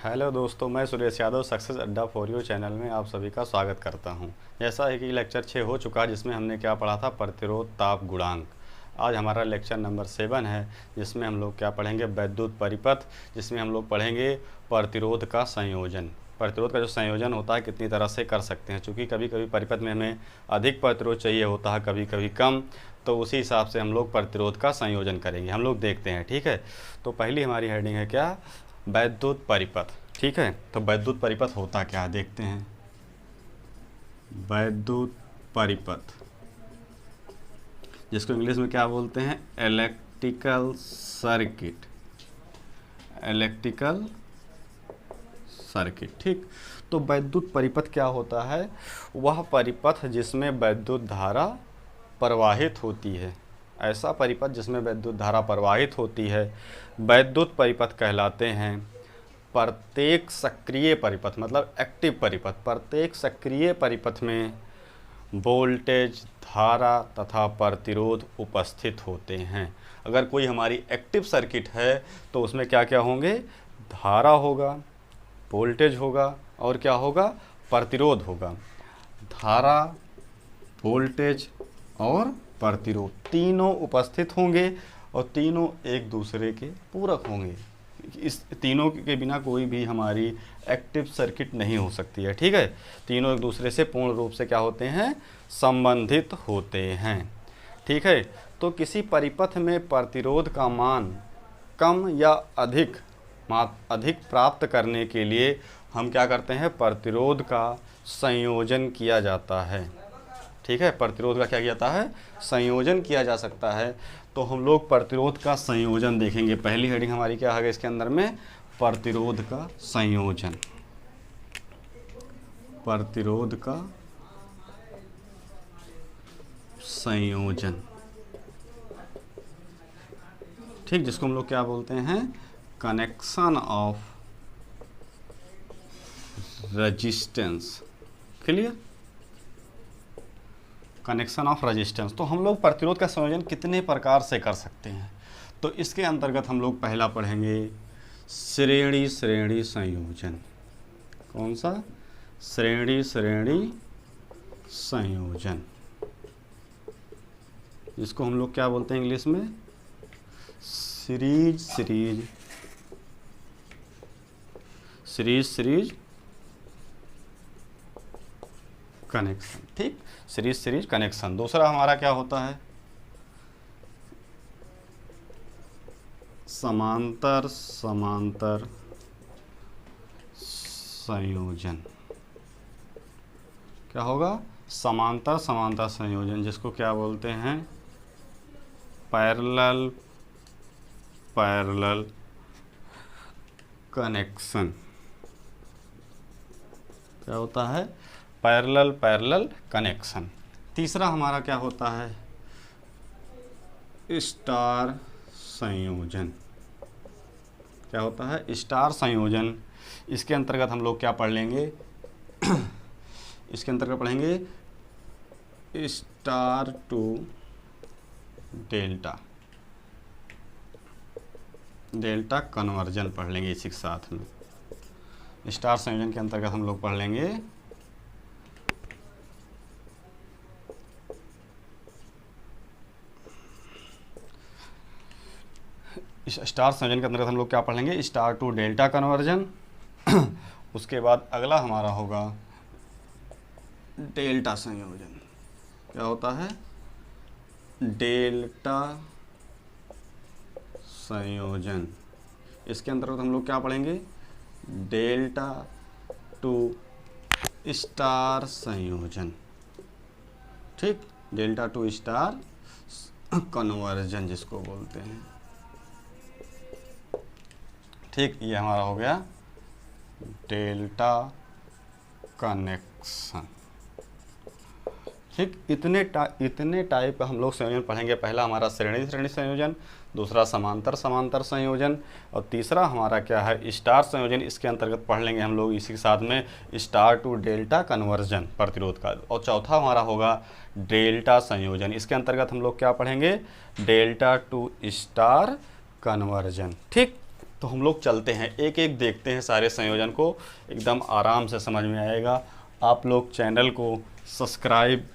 Hello दोस्तों, मैं Suresh Yadav success अड्डा फॉर यू चैनल में आप सभी का स्वागत करता हूं। जैसा है कि लेक्चर 6 हो चुका, जिसमें हमने क्या पढ़ा था, प्रतिरोध ताप गुणांक। आज हमारा लेक्चर नंबर 7 है, जिसमें हम लोग क्या पढ़ेंगे, वैद्युत परिपथ, जिसमें हम लोग पढ़ेंगे प्रतिरोध का संयोजन। प्रतिरोध का जो संयोजन होता है कितनी तरह से कर सकते हैं, चूँकि कभी कभी परिपथ में हमें अधिक प्रतिरोध चाहिए होता है, कभी कभी कम, तो उसी हिसाब से हम लोग प्रतिरोध का संयोजन करेंगे। हम लोग देखते हैं, ठीक है। तो पहली हमारी हेडिंग है क्या, वैद्युत परिपथ। ठीक है, तो वैद्युत परिपथ होता क्या है देखते हैं। वैद्युत परिपथ, जिसको इंग्लिश में क्या बोलते हैं, इलेक्ट्रिकल सर्किट। इलेक्ट्रिकल सर्किट, ठीक। तो वैद्युत परिपथ क्या होता है, वह परिपथ जिसमें वैद्युत धारा प्रवाहित होती है। ऐसा परिपथ जिसमें वैद्युत धारा प्रवाहित होती है वैद्युत परिपथ कहलाते हैं। प्रत्येक सक्रिय परिपथ मतलब एक्टिव परिपथ, प्रत्येक सक्रिय परिपथ में वोल्टेज, धारा तथा प्रतिरोध उपस्थित होते हैं। अगर कोई हमारी एक्टिव सर्किट है तो उसमें क्या क्या होंगे, धारा होगा, वोल्टेज होगा और क्या होगा, प्रतिरोध होगा। धारा, वोल्टेज और प्रतिरोध तीनों उपस्थित होंगे और तीनों एक दूसरे के पूरक होंगे। इस तीनों के बिना कोई भी हमारी एक्टिव सर्किट नहीं हो सकती है, ठीक है। तीनों एक दूसरे से पूर्ण रूप से क्या होते हैं, संबंधित होते हैं, ठीक है। तो किसी परिपथ में प्रतिरोध का मान कम या अधिक प्राप्त करने के लिए हम क्या करते हैं, प्रतिरोध का संयोजन किया जाता है, ठीक है। प्रतिरोध का क्या किया जाता है, संयोजन किया जा सकता है। तो हम लोग प्रतिरोध का संयोजन देखेंगे। पहली हेडिंग हमारी क्या है इसके अंदर में, प्रतिरोध का संयोजन। प्रतिरोध का संयोजन, ठीक, जिसको हम लोग क्या बोलते हैं, connection of resistance. Clear, connection of resistance. तो हम लोग प्रतिरोध का संयोजन कितने प्रकार से कर सकते हैं, तो इसके अंतर्गत हम लोग पहला पढ़ेंगे श्रेणी श्रेणी संयोजन। कौन सा, श्रेणी श्रेणी संयोजन, जिसको हम लोग क्या बोलते हैं इंग्लिश में, series series series series connection, ठीक, सीरीज सीरीज कनेक्शन। दूसरा हमारा क्या होता है, समांतर समांतर संयोजन। क्या होगा, समांतर समांतर संयोजन, जिसको क्या बोलते हैं, पैरेलल पैरेलल कनेक्शन। क्या होता है, पैरेलल पैरेलल कनेक्शन। तीसरा हमारा क्या होता है, स्टार संयोजन। क्या होता है, स्टार संयोजन। इसके अंतर्गत हम लोग क्या पढ़ लेंगे इसके अंतर्गत पढ़ेंगे star to delta, delta conversion पढ़ लेंगे इसी के साथ में। स्टार संयोजन के अंतर्गत हम लोग पढ़ लेंगे स्टार संयोजन के अंतर्गत हम लोग क्या पढ़ लेंगे, स्टार टू डेल्टा कन्वर्जन। उसके बाद अगला हमारा होगा डेल्टा संयोजन। क्या होता है, डेल्टा संयोजन। इसके अंतर्गत हम लोग क्या पढ़ेंगे, डेल्टा टू स्टार संयोजन, ठीक, डेल्टा टू स्टार कन्वर्जन जिसको बोलते हैं, ठीक। ये हमारा हो गया डेल्टा कनेक्शन, ठीक। इतने टाइप का हम लोग संयोजन पढ़ेंगे। पहला हमारा श्रेणी श्रेणी संयोजन, दूसरा समांतर समांतर संयोजन और तीसरा हमारा क्या है, स्टार संयोजन। इसके अंतर्गत पढ़ लेंगे हम लोग इसी के साथ में स्टार टू डेल्टा कन्वर्जन प्रतिरोध का। और चौथा हमारा होगा डेल्टा संयोजन। इसके अंतर्गत हम लोग क्या पढ़ेंगे, डेल्टा टू स्टार कन्वर्जन, ठीक। तो हम लोग चलते हैं, एक एक देखते हैं सारे संयोजन को, एकदम आराम से समझ में आएगा। आप लोग चैनल को सब्सक्राइब,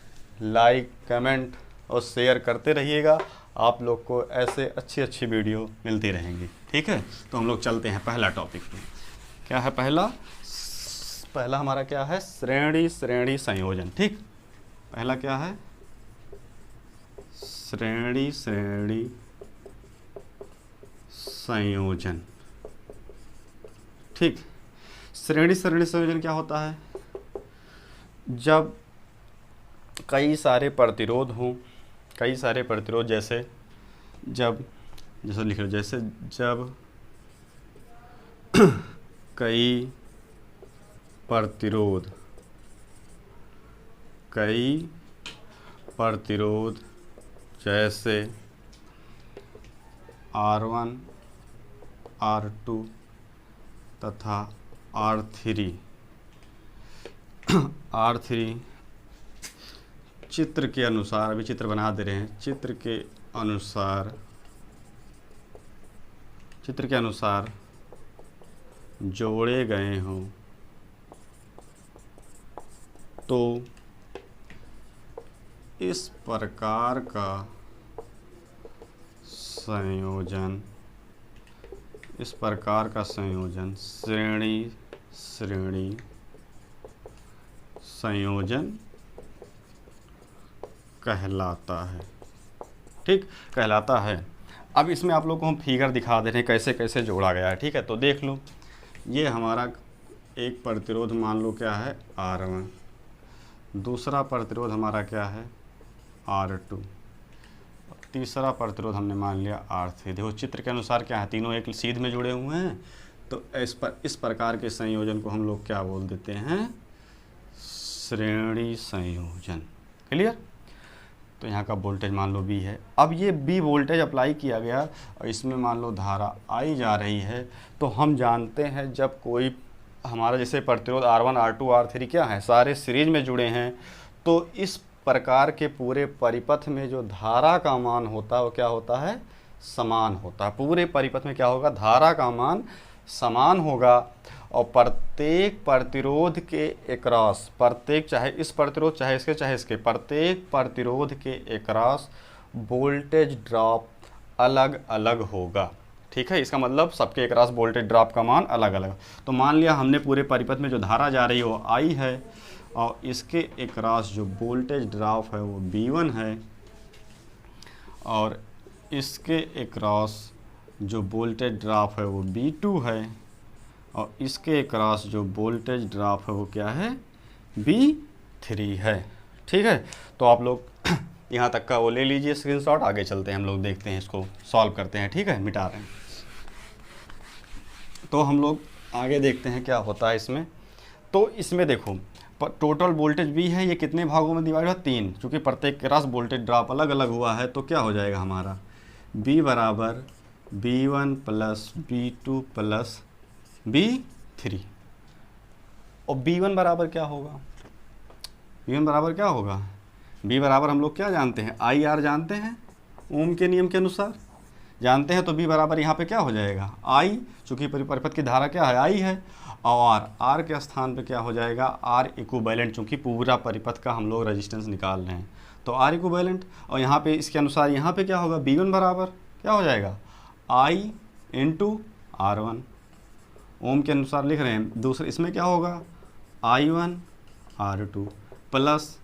लाइक, कमेंट और शेयर करते रहिएगा। आप लोग को ऐसे अच्छी अच्छी वीडियो मिलती रहेंगी, ठीक है। तो हम लोग चलते हैं पहला टॉपिक पे। क्या है पहला हमारा क्या है? श्रेणी श्रेणी संयोजन, ठीक। पहला क्या है? श्रेणी श्रेणी संयोजन, ठीक। श्रेणी श्रेणी संयोजन क्या होता है? जब कई सारे प्रतिरोध हों, कई सारे प्रतिरोध, जैसे लिख लो, जैसे जब कई प्रतिरोध जैसे R1, R2 तथा R3 चित्र के अनुसार, अभी चित्र बना दे रहे हैं, चित्र के अनुसार जोड़े गए हों तो इस प्रकार का संयोजन श्रेणी श्रेणी संयोजन कहलाता है, ठीक, कहलाता है। अब इसमें आप लोग को हम फिगर दिखा दे रहे हैं कैसे कैसे जोड़ा गया है, ठीक है। तो देख लो, ये हमारा एक प्रतिरोध मान लो क्या है? R1, दूसरा प्रतिरोध हमारा क्या है? R2, तीसरा प्रतिरोध हमने मान लिया R3। देखो चित्र के अनुसार क्या है, तीनों एक सीध में जुड़े हुए हैं, तो इस प्रकार के संयोजन को हम लोग क्या बोल देते हैं? श्रेणी संयोजन। क्लियर? तो यहाँ का वोल्टेज मान लो V है। अब ये B वोल्टेज अप्लाई किया गया और इसमें मान लो धारा I जा रही है, तो हम जानते हैं जब कोई हमारा जैसे प्रतिरोध R1, R2, R3 क्या है? सारे सीरीज में जुड़े हैं, तो इस प्रकार के पूरे परिपथ में जो धारा का मान होता है वो क्या होता है? समान होता है। पूरे परिपथ में क्या होगा? धारा का मान समान होगा। और प्रत्येक प्रतिरोध के एकरास, प्रत्येक, चाहे इस प्रतिरोध चाहे इसके, प्रत्येक प्रतिरोध के एकरास वोल्टेज ड्रॉप अलग अलग होगा, ठीक है। इसका मतलब सबके एकरास वोल्टेज ड्रॉप का मान अलग अलग। तो मान लिया हमने पूरे परिपथ में जो धारा जा रही है वो I है और इसके एकरास जो वोल्टेज ड्रॉप है वो V1 है, और इसके एकरास जो वोल्टेज ड्रॉप है वो V2 है, और इसके क्रॉस जो वोल्टेज ड्रॉप है वो क्या है? V3 है, ठीक है। तो आप लोग यहाँ तक का वो ले लीजिए स्क्रीनशॉट, आगे चलते हैं, हम लोग देखते हैं, इसको सॉल्व करते हैं, ठीक है। मिटा रहे हैं, तो हम लोग आगे देखते हैं क्या होता है इसमें। तो इसमें देखो टोटल वोल्टेज V है, ये कितने भागों में डिवाइड हुआ? 3, क्योंकि प्रत्येक क्रॉस वोल्टेज ड्रॉप अलग अलग हुआ है, तो क्या हो जाएगा हमारा? V बराबर V1 plus V2 plus V3। और B1 बराबर क्या होगा? B1 बराबर क्या होगा? B बराबर हम लोग क्या जानते हैं? IR जानते हैं, ओम के नियम के अनुसार जानते हैं। तो B बराबर यहाँ पे क्या हो जाएगा? I, चूँकि परिपथ की धारा क्या है? I है, और R के स्थान पे क्या हो जाएगा? R इक्विवेलेंट, चूँकि पूरा परिपथ का हम लोग रेजिस्टेंस निकाल रहे हैं, तो R इक्विवेलेंट। और यहाँ पे इसके अनुसार यहाँ पे क्या होगा? B1 बराबर क्या हो जाएगा? I इंटू R1, ओम के अनुसार लिख रहे हैं। दूसरे इसमें क्या होगा? I1 R2 plus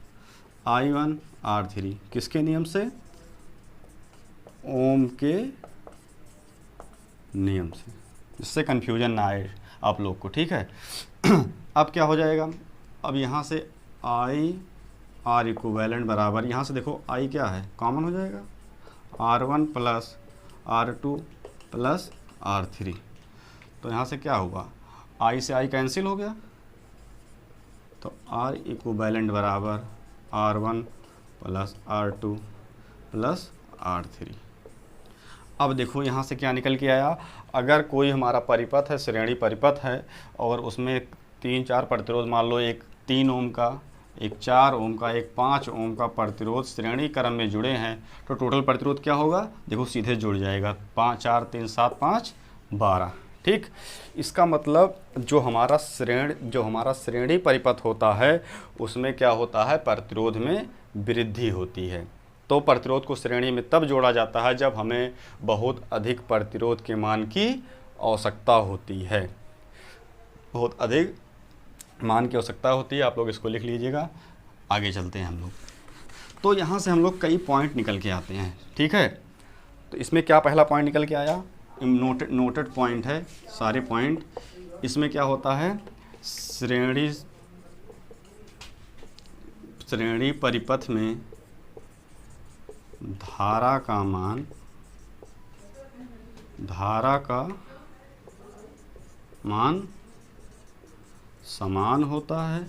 I1 R3, किसके नियम से? ओम के नियम से, जिससे कन्फ्यूजन ना आए आप लोग को, ठीक है। अब क्या हो जाएगा? अब यहाँ से I R इक्विवेलेंट बराबर, यहाँ से देखो I क्या है? कॉमन हो जाएगा, R1 plus R2 plus R3। तो यहाँ से क्या हुआ? I से I कैंसिल हो गया, तो R इक्विवेलेंट बराबर R1 plus R2 plus R3। अब देखो यहाँ से क्या निकल के आया? अगर कोई हमारा परिपथ है, श्रेणी परिपथ है, और उसमें 3-4 प्रतिरोध, मान लो एक 3 ओम का, एक 4 ओम का, एक 5 ओम का प्रतिरोध श्रेणी क्रम में जुड़े हैं, तो टोटल प्रतिरोध क्या होगा? देखो सीधे जुड़ जाएगा, 5 4 3 7 5 12, ठीक। इसका मतलब जो हमारा श्रेणी परिपथ होता है उसमें क्या होता है, प्रतिरोध में वृद्धि होती है। तो प्रतिरोध को श्रेणी में तब जोड़ा जाता है जब हमें बहुत अधिक प्रतिरोध के मान की आवश्यकता होती है, बहुत अधिक मान की आवश्यकता होती है। आप लोग इसको लिख लीजिएगा। आगे चलते हैं हम लोग। तो यहाँ से हम लोग कई पॉइंट निकल के आते हैं, ठीक है। तो इसमें क्या पहला पॉइंट निकल के आया, नोटेड पॉइंट है सारे पॉइंट। इसमें क्या होता है, श्रेणी परिपथ में धारा का मान समान होता है।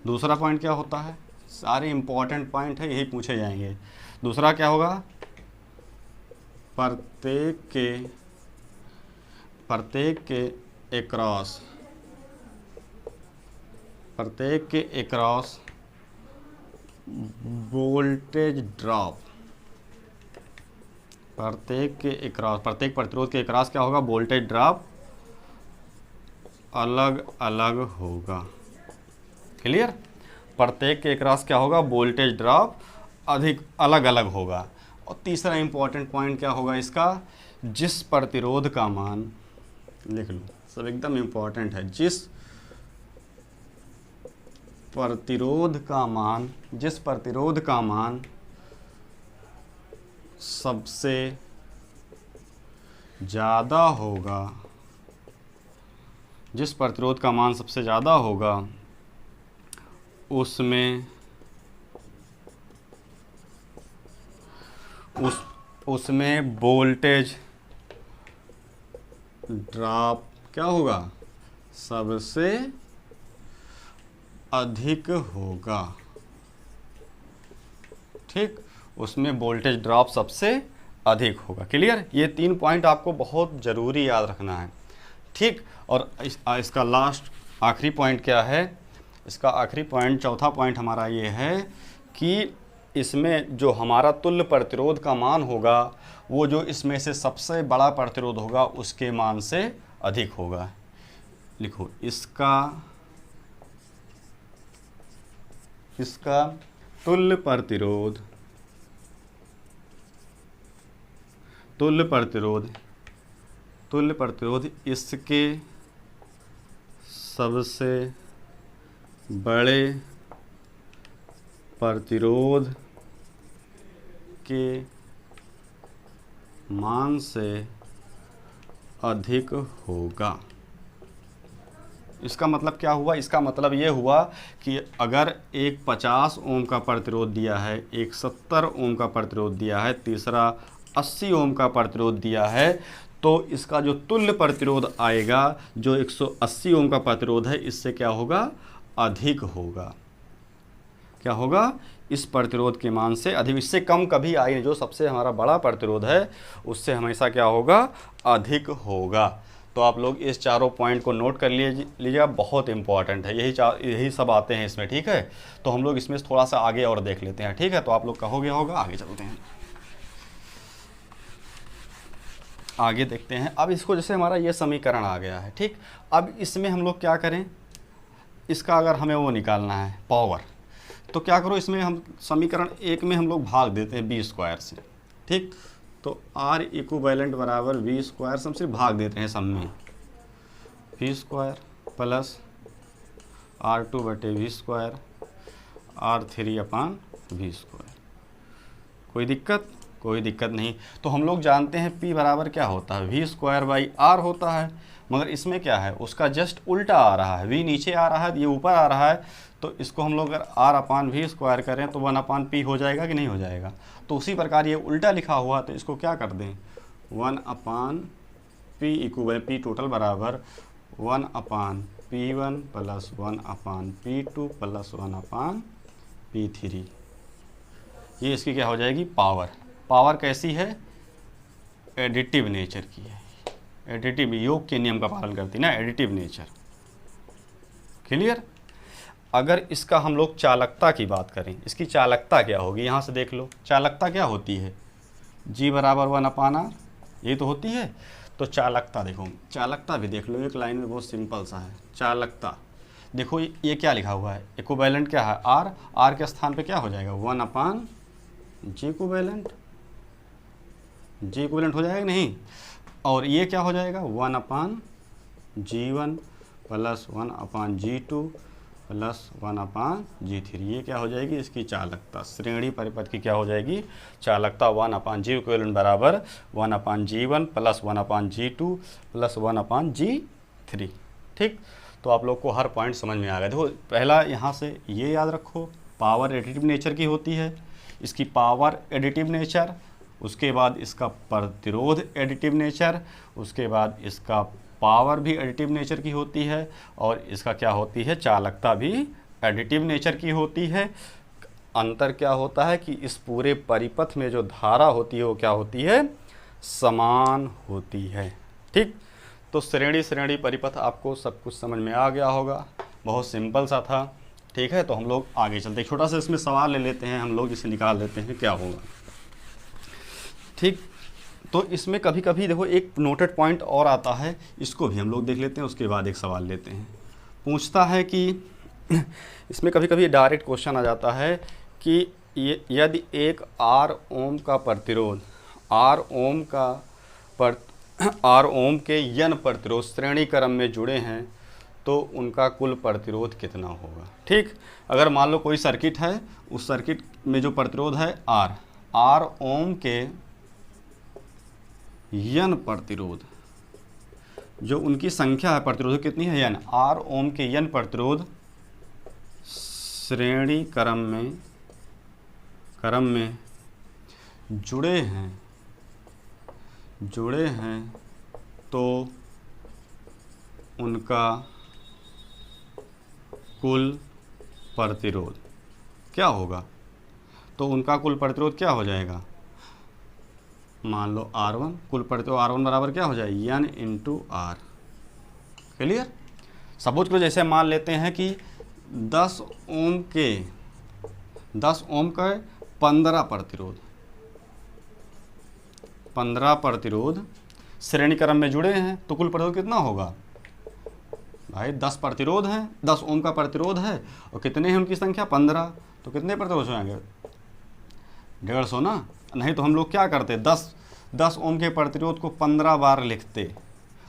दूसरा पॉइंट क्या होता है, सारे इंपॉर्टेंट पॉइंट है, यही पूछे जाएंगे। दूसरा क्या होगा, प्रत्येक के एक्रॉस वोल्टेज ड्रॉप, प्रत्येक प्रतिरोध के एक्रॉस क्या होगा, वोल्टेज ड्रॉप अलग अलग होगा। क्लियर। प्रत्येक के एक्रॉस क्या होगा, वोल्टेज ड्रॉप अलग अलग होगा। और तीसरा इंपॉर्टेंट पॉइंट क्या होगा इसका, जिस प्रतिरोध का मान, लिख लो सब एकदम इंपॉर्टेंट है, जिस प्रतिरोध का मान सबसे ज़्यादा होगा, जिस प्रतिरोध का मान सबसे ज़्यादा होगा उसमें वोल्टेज ड्रॉप क्या होगा, सबसे अधिक होगा। ठीक, उसमें वोल्टेज ड्रॉप सबसे अधिक होगा। क्लियर। ये 3 पॉइंट आपको बहुत ज़रूरी याद रखना है। ठीक। और इसका लास्ट आखिरी पॉइंट क्या है, इसका आखिरी पॉइंट, चौथा पॉइंट हमारा ये है कि इसमें जो हमारा तुल्य प्रतिरोध का मान होगा वो जो इसमें से सबसे बड़ा प्रतिरोध होगा उसके मान से अधिक होगा। लिखो, इसका तुल्य प्रतिरोध इसके सबसे बड़े प्रतिरोध के मान से अधिक होगा। इसका मतलब क्या हुआ, इसका मतलब ये हुआ कि अगर एक 50 ओम का प्रतिरोध दिया है, एक 70 ओम का प्रतिरोध दिया है, तीसरा 80 ओम का प्रतिरोध दिया है, तो इसका जो तुल्य प्रतिरोध आएगा, जो 180 ओम का प्रतिरोध है, इससे क्या होगा, अधिक होगा। क्या होगा, इस प्रतिरोध के मान से अधिक, इससे कम कभी आई नहीं। जो सबसे हमारा बड़ा प्रतिरोध है उससे हमेशा क्या होगा, अधिक होगा। तो आप लोग इस चारों पॉइंट को नोट कर लीजिएगा, बहुत इंपॉर्टेंट है। यही सब आते हैं इसमें। ठीक है। तो हम लोग इसमें थोड़ा सा आगे और देख लेते हैं। ठीक है। तो आप लोग कहोगे होगा, आगे चलते हैं, आगे देखते हैं। अब इसको जैसे हमारा ये समीकरण आ गया है, ठीक। अब इसमें हम लोग क्या करें, इसका अगर हमें वो निकालना है पावर, तो क्या करो, इसमें हम समीकरण 1 में हम लोग भाग देते हैं v² से। ठीक। तो R इक्विवेलेंट बराबर v² से हम सिर्फ भाग देते हैं सब में, v² प्लस R2/v², R3/v²। कोई दिक्कत नहीं। तो हम लोग जानते हैं P बराबर क्या होता है, v²/R होता है। मगर इसमें क्या है, उसका जस्ट उल्टा आ रहा है, v नीचे आ रहा है, ये ऊपर आ रहा है। तो इसको हम लोग अगर R/v² करें तो 1/P हो जाएगा कि नहीं हो जाएगा। तो उसी प्रकार ये उल्टा लिखा हुआ, तो इसको क्या कर दें, 1/P इक्वल P टोटल बराबर 1/P1 plus 1/P2 plus 1/P3। ये इसकी क्या हो जाएगी, पावर कैसी है, एडिटिव नेचर की है। एडिटिव, योग के नियम का पालन करती है ना, एडिटिव नेचर। क्लियर। अगर इसका हम लोग चालकता की बात करें, इसकी चालकता क्या होगी, यहाँ से देख लो, चालकता क्या होती है, G बराबर 1/R, ये तो होती है। तो चालकता देखो, चालकता भी देख लो, एक लाइन में बहुत सिंपल सा है। चालकता देखो, ये क्या लिखा हुआ है, इक्विवेलेंट क्या है आर, आर के स्थान पे क्या हो जाएगा 1/G इक्विवेलेंट, जी इक्विवेलेंट हो जाएगा नहीं। और ये क्या हो जाएगा 1/G1 plus 1/G2 plus 1/G3, ये क्या हो जाएगी इसकी चालकता, श्रेणी परिपथ की क्या हो जाएगी चालकता 1/G इक्विवेलेंट बराबर 1/G1 plus 1/G2 plus 1/G3। ठीक, तो आप लोग को हर पॉइंट समझ में आ गया। देखो पहला यहाँ से ये याद रखो, पावर एडिटिव नेचर की होती है, इसकी पावर एडिटिव नेचर, उसके बाद इसका प्रतिरोध एडिटिव नेचर, उसके बाद इसका पावर भी एडिटिव नेचर की होती है, और इसका क्या होती है चालकता भी एडिटिव नेचर की होती है। अंतर क्या होता है कि इस पूरे परिपथ में जो धारा होती है वो क्या होती है समान होती है। ठीक, तो श्रेणी परिपथ आपको सब कुछ समझ में आ गया होगा, बहुत सिंपल सा था। ठीक है, तो हम लोग आगे चलते, छोटा सा इसमें सवाल ले लेते हैं हम लोग, जिसे निकाल लेते हैं क्या होगा। ठीक, तो इसमें कभी कभी देखो एक नोटेड पॉइंट और आता है, इसको भी हम लोग देख लेते हैं, उसके बाद एक सवाल लेते हैं। पूछता है कि इसमें कभी कभी डायरेक्ट क्वेश्चन आ जाता है कि यदि एक R ओम का प्रतिरोध, R ओम के n प्रतिरोध श्रेणी क्रम में जुड़े हैं तो उनका कुल प्रतिरोध कितना होगा। ठीक, अगर मान लो कोई सर्किट है, उस सर्किट में जो प्रतिरोध है R ओम के n प्रतिरोध, जो उनकी संख्या है प्रतिरोध कितनी है n, R ओम के n प्रतिरोध श्रेणी क्रम में जुड़े हैं तो उनका कुल प्रतिरोध क्या होगा। तो उनका कुल प्रतिरोध क्या हो जाएगा, मान लो R1, कुल प्रतिरोध R1 बराबर क्या हो जाए n into R। Clear, suppose करो जैसे मान लेते हैं कि 10 ओम का 15 प्रतिरोध श्रेणी क्रम में जुड़े हैं तो कुल प्रतिरोध कितना होगा भाई, 10 प्रतिरोध हैं, 10 ओम का प्रतिरोध है और कितने हैं उनकी संख्या 15, तो कितने प्रतिरोध हो जाएंगे 150 ना। नहीं तो हम लोग क्या करते 10 ओम के प्रतिरोध को 15 बार लिखते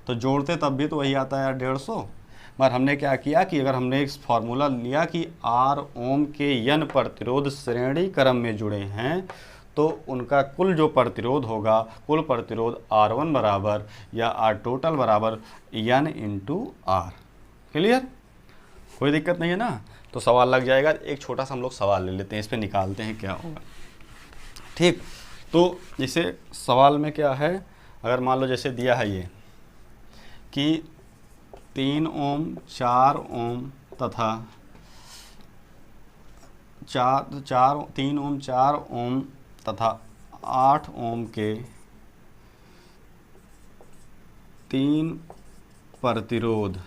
तो जोड़ते तब भी तो वही आता है यार 150। मगर हमने क्या किया कि अगर हमने एक फार्मूला लिया कि R ओम के n प्रतिरोध श्रेणी क्रम में जुड़े हैं तो उनका कुल जो प्रतिरोध होगा, कुल प्रतिरोध R1 बराबर या R टोटल बराबर n इंटू R। क्लियर, कोई दिक्कत नहीं है ना। तो सवाल लग जाएगा, एक छोटा सा हम लोग सवाल ले लेते हैं, इस पे निकालते हैं क्या होगा। ठीक, तो जैसे सवाल में क्या है, अगर मान लो जैसे दिया है ये कि 3 ओम 4 ओम तथा 3 ओम 4 ओम तथा 8 ओम के 3 प्रतिरोध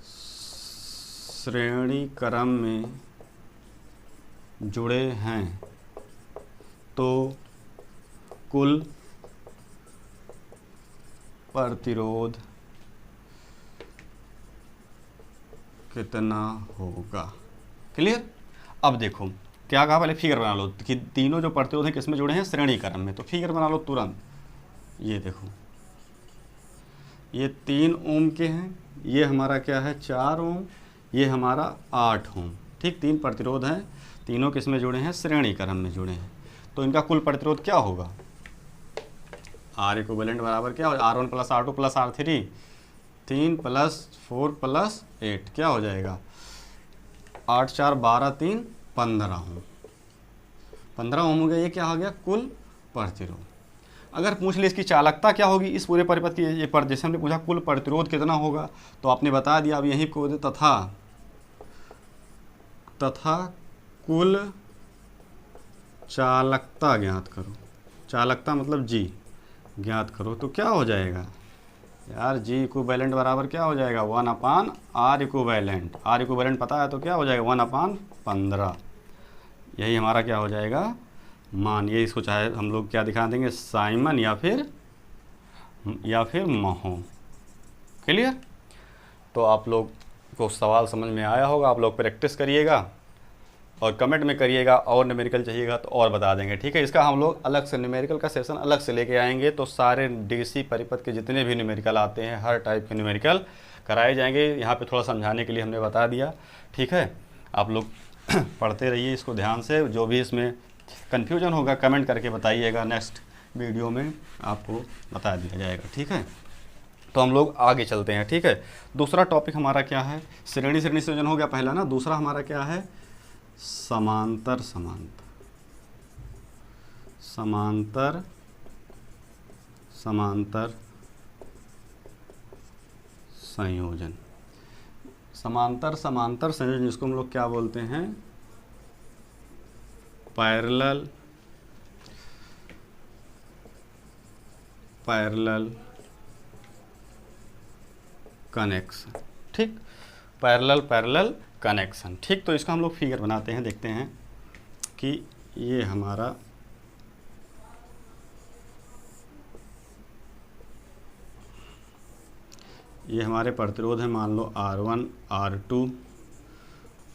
श्रेणी क्रम में जुड़े हैं तो कुल प्रतिरोध कितना होगा। क्लियर, अब देखो क्या कहा, पहले फिगर बना लो कि तीनों जो प्रतिरोध हैं किस में जुड़े हैं श्रेणी क्रम में, तो फिगर बना लो तुरंत। ये देखो ये 3 ओम के हैं, ये हमारा क्या है 4 ओम, ये हमारा 8 ओम। ठीक, 3 प्रतिरोध हैं, तीनों किस में जुड़े हैं श्रेणी क्रम में जुड़े हैं, तो इनका कुल प्रतिरोध क्या होगा R इक्विवेलेंट बराबर क्या हो, R1 plus R2 plus R3, 3 plus 4 plus 8 क्या हो जाएगा 8 4 12 3 15 ओम, 15 ओम हो गया। ये क्या हो गया कुल प्रतिरोध। अगर पूछ ले इसकी चालकता क्या होगी इस पूरे परिपथ की, ये पर जैसे हमने पूछा कुल प्रतिरोध कितना होगा तो आपने बता दिया। अब यहीं को तथा कुल चालकता ज्ञात करो, चालकता मतलब G ज्ञात करो, तो क्या हो जाएगा यार G इक्विवेलेंट बराबर क्या हो जाएगा 1/R इक्विवेलेंट। R इक्विवेलेंट पता है तो क्या हो जाएगा 1/15, यही हमारा क्या हो जाएगा मान, ये इसको चाहे हम लोग क्या दिखा देंगे, साइमन या फिर महो। क्लियर? तो आप लोग को सवाल समझ में आया होगा, आप लोग प्रैक्टिस करिएगा और कमेंट में करिएगा, और न्यूमेरिकल चाहिएगा तो और बता देंगे, ठीक है। इसका हम लोग अलग से न्यूमेरिकल का सेशन अलग से लेके आएंगे, तो सारे डीसी परिपथ के जितने भी न्यूमेरिकल आते हैं हर टाइप के न्यूमेरिकल कराए जाएंगे। यहाँ पे थोड़ा समझाने के लिए हमने बता दिया, ठीक है। आप लोग पढ़ते रहिए इसको ध्यान से, जो भी इसमें कन्फ्यूजन होगा कमेंट करके बताइएगा, नेक्स्ट वीडियो में आपको बता दिया जाएगा, ठीक है। तो हम लोग आगे चलते हैं, ठीक है। दूसरा टॉपिक हमारा क्या है, श्रेणी संयोजन हो गया पहला ना, दूसरा हमारा क्या है, समांतर संयोजन। समांतर संयोजन जिसको हम लोग क्या बोलते हैं, पैरेलल कनेक्शन, ठीक, पैरेलल कनेक्शन, ठीक। तो इसका हम लोग फिगर बनाते हैं, देखते हैं कि ये हमारा हमारे प्रतिरोध है, मान लो R1 R2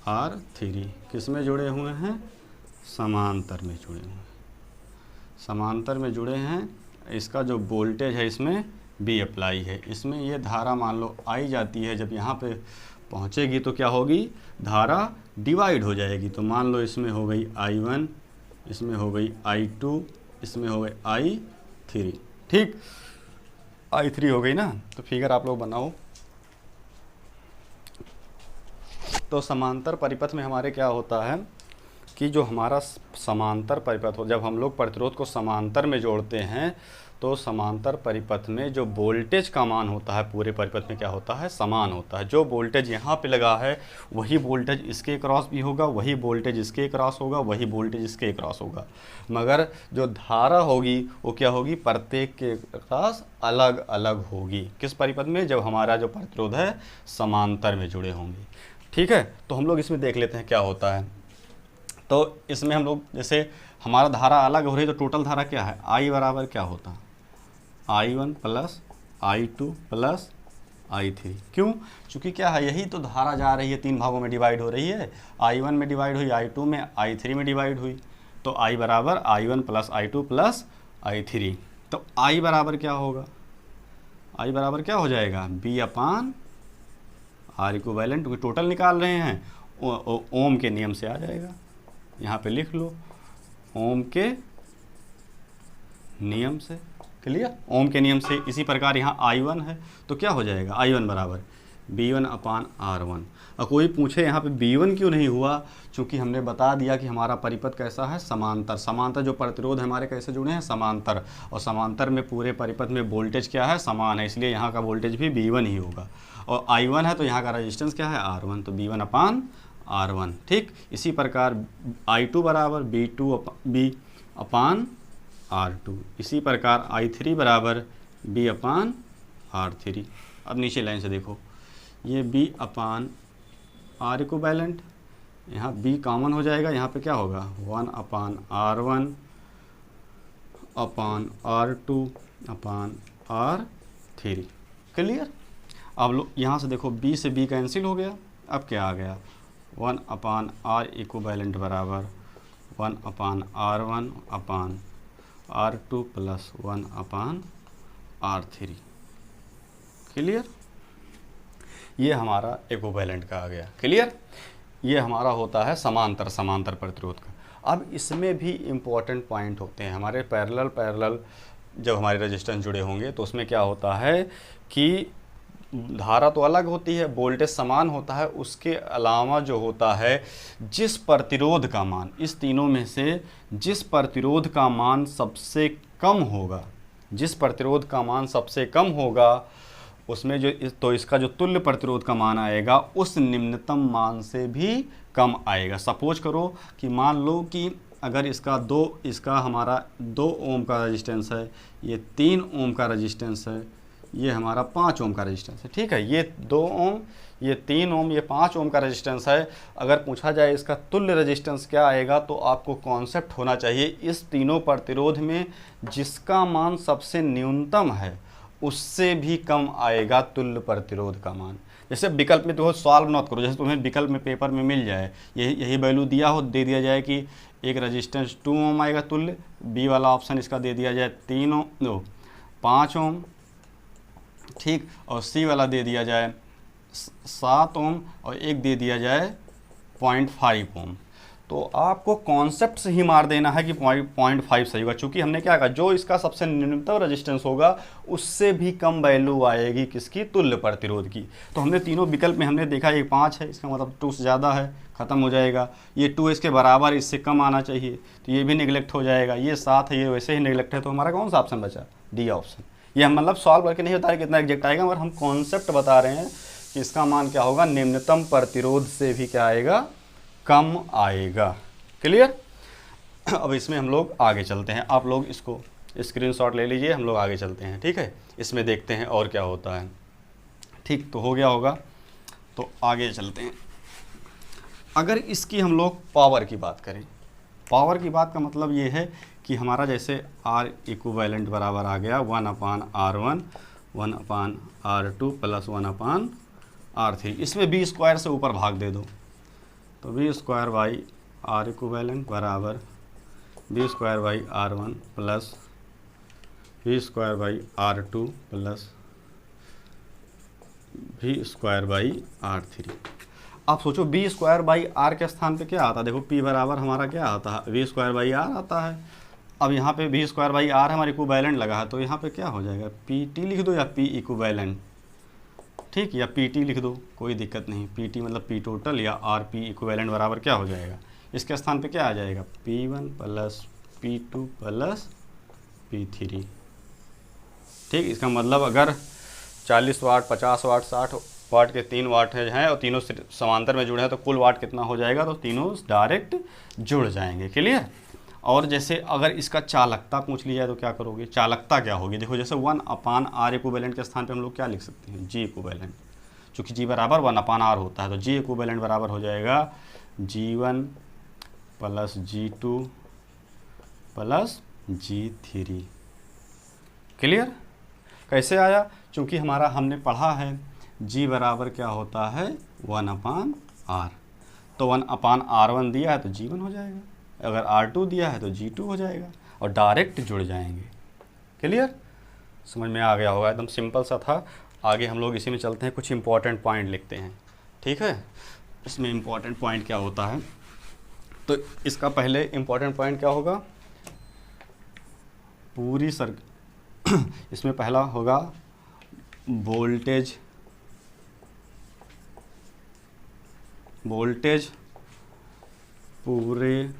R3, किस में जुड़े हुए हैं, समांतर में जुड़े हुए हैं, समांतर में जुड़े हैं। इसका जो वोल्टेज है इसमें B अप्लाई है, इसमें ये धारा मान लो आई जाती है, जब यहाँ पे पहुँचेगी तो क्या होगी, धारा डिवाइड हो जाएगी। तो मान लो इसमें हो गई I1, इसमें हो गई I2, इसमें हो गई I3, ठीक, I3 हो गई ना। तो फिगर आप लोग बनाओ। तो समांतर परिपथ में हमारे क्या होता है कि जो हमारा समांतर परिपथ हो, जब हम लोग प्रतिरोध को समांतर में जोड़ते हैं तो समांतर परिपथ में जो वोल्टेज का मान होता है पूरे परिपथ में क्या होता है, समान होता है। जो वोल्टेज यहाँ पे लगा है वही वोल्टेज इसके क्रॉस भी होगा, वही वोल्टेज इसके क्रॉस होगा, वही वोल्टेज इसके क्रॉस होगा, मगर जो धारा होगी वो क्या होगी, प्रत्येक के क्रॉस अलग अलग होगी। किस परिपथ में, जब हमारा जो प्रतिरोध है समांतर में जुड़े होंगे, ठीक है। तो हम लोग इसमें देख लेते हैं क्या होता है। तो इसमें हम लोग जैसे हमारा धारा अलग हो रही है तो टोटल धारा क्या है, I बराबर क्या होता है, I1 plus I2 plus I3। क्यों, चूँकि क्या है, यही तो धारा जा रही है, तीन भागों में डिवाइड हो रही है, I1 में डिवाइड हुई, I2 में, I3 में डिवाइड हुई। तो I बराबर I1 plus I2 plus I3। तो I बराबर क्या होगा, I बराबर क्या हो जाएगा, B अपान R इक्विवेलेंट, क्योंकि टोटल निकाल रहे हैं, ओम के नियम से आ जाएगा, यहाँ पे लिख लो, ओम के नियम से। क्लियर, ओम के नियम से। इसी प्रकार यहाँ I1 है तो क्या हो जाएगा, I1 बराबर B1 अपान R1। और कोई पूछे यहाँ पे B1 क्यों नहीं हुआ, चूँकि हमने बता दिया कि हमारा परिपथ कैसा है, समांतर। जो प्रतिरोध हमारे कैसे जुड़े हैं, समांतर, और समांतर में पूरे परिपथ में वोल्टेज क्या है, समान है, इसलिए यहाँ का वोल्टेज भी B1 ही होगा। और I1 है तो यहाँ का रेजिस्टेंस क्या है, R1, तो B1 अपान R1, ठीक। इसी प्रकार I2 बराबर B अपान R2, इसी प्रकार I3 बराबर B अपान R3। अब नीचे लाइन से देखो, ये B अपान R इक्विवेलेंट, यहाँ B कॉमन हो जाएगा, यहाँ पे क्या होगा, 1 अपान R1 अपान R2 अपान R3। क्लियर। अब लो यहाँ से देखो, B से B कैंसिल हो गया, अब क्या आ गया, 1 अपान R इक्विवेलेंट बराबर 1 अपान R1 अपान R2 प्लस 1 अपान R3। क्लियर, ये हमारा इक्विवेलेंट का आ गया। क्लियर, ये हमारा होता है समांतर प्रतिरोध का। अब इसमें भी इम्पोर्टेंट पॉइंट होते हैं हमारे, पैरेलल जब हमारे रेजिस्टेंस जुड़े होंगे तो उसमें क्या होता है कि धारा तो अलग होती है, वोल्टेज समान होता है, उसके अलावा जो होता है जिस प्रतिरोध का मान, इस तीनों में से जिस प्रतिरोध का मान सबसे कम होगा, जिस प्रतिरोध का मान सबसे कम होगा उसमें तो इसका जो तुल्य प्रतिरोध का मान आएगा उस निम्नतम मान से भी कम आएगा। सपोज करो कि मान लो कि अगर इसका हमारा 2 ओम का रेजिस्टेंस है, ये 3 ओम का रेजिस्टेंस है, ये हमारा 5 ओम का रेजिस्टेंस है। ठीक है, ये 2 ओम, ये 3 ओम, ये 5 ओम का रेजिस्टेंस है। अगर पूछा जाए इसका तुल्य रेजिस्टेंस क्या आएगा, तो आपको कॉन्सेप्ट होना चाहिए इस तीनों प्रतिरोध में जिसका मान सबसे न्यूनतम है उससे भी कम आएगा तुल्य प्रतिरोध का मान। जैसे विकल्प में तो सॉल्व मत करो, जैसे तुम्हें विकल्प में पेपर में मिल जाए यही वैल्यू दिया हो, दे दिया जाए कि एक रेजिस्टेंस 2 ओम आएगा तुल्य, बी वाला ऑप्शन इसका दे दिया जाए 3 ओम, नो 5 ओम, ठीक, और सी वाला दे दिया जाए 7 ओम, और एक दे दिया जाए 0.5 ओम। तो आपको कॉन्सेप्ट से ही मार देना है कि 0.5 सही होगा, चूँकि हमने क्या कहा, जो इसका सबसे न्यूनतम रेजिस्टेंस होगा उससे भी कम वैल्यू आएगी किसकी, तुल्य प्रतिरोध की। तो हमने तीनों विकल्प में हमने देखा ये 5 है, इसका मतलब 2 से ज़्यादा है, ख़त्म हो जाएगा। ये 2 इसके बराबर, इससे कम आना चाहिए, तो ये भी निगलेक्ट हो जाएगा। ये 7 है, ये वैसे ही निगलेक्ट है, तो हमारा कौन सा ऑप्शन बचा, डी ऑप्शन। ये हम मतलब सॉल्व करके नहीं बता रहे कितना एग्जैक्ट आएगा, मगर हम कॉन्सेप्ट बता रहे हैं कि इसका मान क्या होगा, निम्नतम प्रतिरोध से भी क्या आएगा, कम आएगा। क्लियर। अब इसमें हम लोग आगे चलते हैं, आप लोग इसको स्क्रीनशॉट ले लीजिए, हम लोग आगे चलते हैं। ठीक है, इसमें देखते हैं और क्या होता है। ठीक, तो हो गया होगा, तो आगे चलते हैं। अगर इसकी हम लोग पावर की बात करें, पावर की बात का मतलब ये है कि हमारा जैसे R इक्विवेलेंट बराबर आ गया 1/R1 1/R2 प्लस 1/R3, इसमें b स्क्वायर से ऊपर भाग दे दो, तो b square by R equivalent बराबर b square by R1 plus b square by R2 plus b square by R3। आप सोचो b स्क्वायर बाई R के स्थान पे क्या आता है, देखो p बराबर हमारा क्या आता है, v स्क्वायर बाई R आता है। अब यहाँ पे v स्क्वायर बाई R हमारे इक्विवेलेंट लगा है, तो यहाँ पे क्या हो जाएगा, pt लिख दो या p इक्विवेलेंट, ठीक, या pt लिख दो, कोई दिक्कत नहीं। pt मतलब p टोटल या rp इक्विवेलेंट बराबर क्या हो जाएगा, इसके स्थान पे क्या आ जाएगा, p1 plus p2 plus p3। ठीक, इसका मतलब अगर 40 वाट 50 वाट 60 वाट के 3 वाट हैं और तीनों समांतर में जुड़े हैं, तो कुल वाट कितना हो जाएगा, तो तीनों डायरेक्ट जुड़ जाएंगे। क्लियर। और जैसे अगर इसका चालकता पूछ लिया तो क्या करोगे, चालकता क्या होगी, देखो जैसे 1/R इक्विवेलेंट के स्थान पे हम लोग क्या लिख सकते हैं, जी इक्विवेलेंट, चूँकि जी बराबर 1/R होता है, तो जी इक्विवेलेंट बराबर हो जाएगा G1 plus G2 plus G3। Clear. कैसे आया, चूँकि हमारा हमने पढ़ा है G बराबर क्या होता है 1/R, तो 1/R1 दिया है तो G1 हो जाएगा, अगर R2 दिया है तो G2 हो जाएगा, और डायरेक्ट जुड़ जाएंगे। क्लियर, समझ में आ गया होगा, एकदम सिंपल सा था। आगे हम लोग इसी में चलते हैं, कुछ इंपॉर्टेंट पॉइंट लिखते हैं। ठीक है, इसमें इंपॉर्टेंट पॉइंट क्या होता है, तो इसका पहले इंपॉर्टेंट पॉइंट क्या होगा, पूरी इसमें पहला होगा वोल्टेज पूरे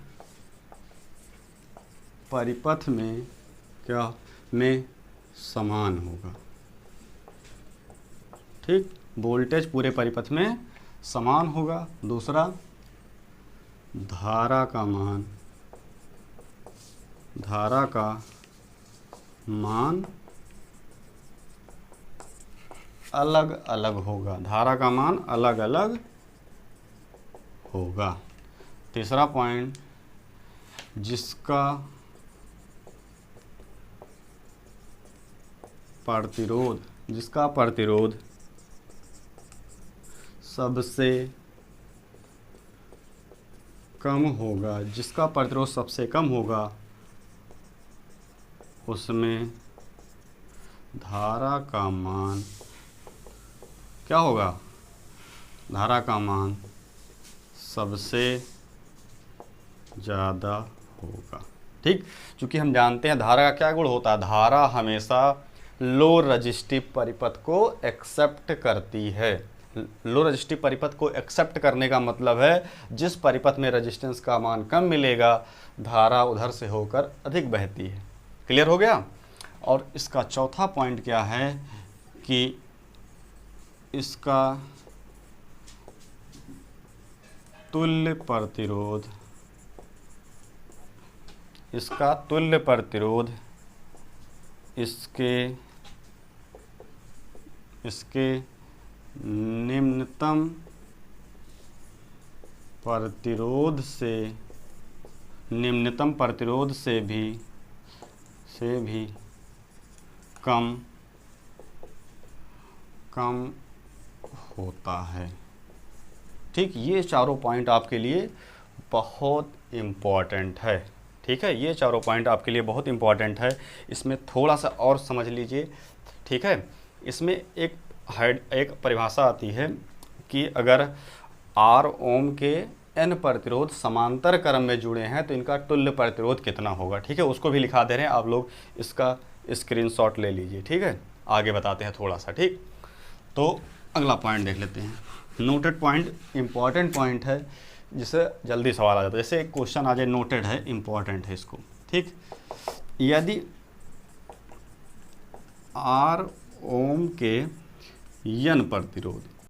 परिपथ में क्या में समान होगा। ठीक, वोल्टेज पूरे परिपथ में समान होगा। दूसरा, धारा का मान अलग अलग होगा, धारा का मान अलग अलग होगा। तीसरा पॉइंट, जिसका प्रतिरोध सबसे कम होगा, जिसका प्रतिरोध सबसे कम होगा उसमें धारा का मान क्या होगा, धारा का मान सबसे ज़्यादा होगा। ठीक, क्योंकि हम जानते हैं धारा का क्या गुण होता है, धारा हमेशा लो रजिस्टिव परिपथ को एक्सेप्ट करती है। लो रजिस्टिव परिपथ को एक्सेप्ट करने का मतलब है जिस परिपथ में रेजिस्टेंस का मान कम मिलेगा, धारा उधर से होकर अधिक बहती है। क्लियर हो गया। और इसका चौथा पॉइंट क्या है कि इसका तुल्य प्रतिरोध इसके इसके निम्नतम प्रतिरोध से भी कम होता है। ठीक, ये चारों पॉइंट आपके लिए बहुत इम्पॉर्टेंट है। ठीक है, ये चारों पॉइंट आपके लिए बहुत इम्पॉर्टेंट है। इसमें थोड़ा सा और समझ लीजिए। ठीक है, इसमें एक परिभाषा आती है कि अगर R ओम के n प्रतिरोध समांतर क्रम में जुड़े हैं तो इनका तुल्य प्रतिरोध कितना होगा। ठीक है, उसको भी लिखा दे रहे हैं, आप लोग इसका स्क्रीनशॉट ले लीजिए। ठीक है, आगे बताते हैं थोड़ा सा। ठीक, तो अगला पॉइंट देख लेते हैं। नोटेड पॉइंट इम्पॉर्टेंट पॉइंट है, जिससे जल्दी सवाल आ जाता है। जैसे एक क्वेश्चन आ जाए, नोटेड है, इम्पॉर्टेंट है इसको। ठीक, यदि R ओम के n प्रतिरोध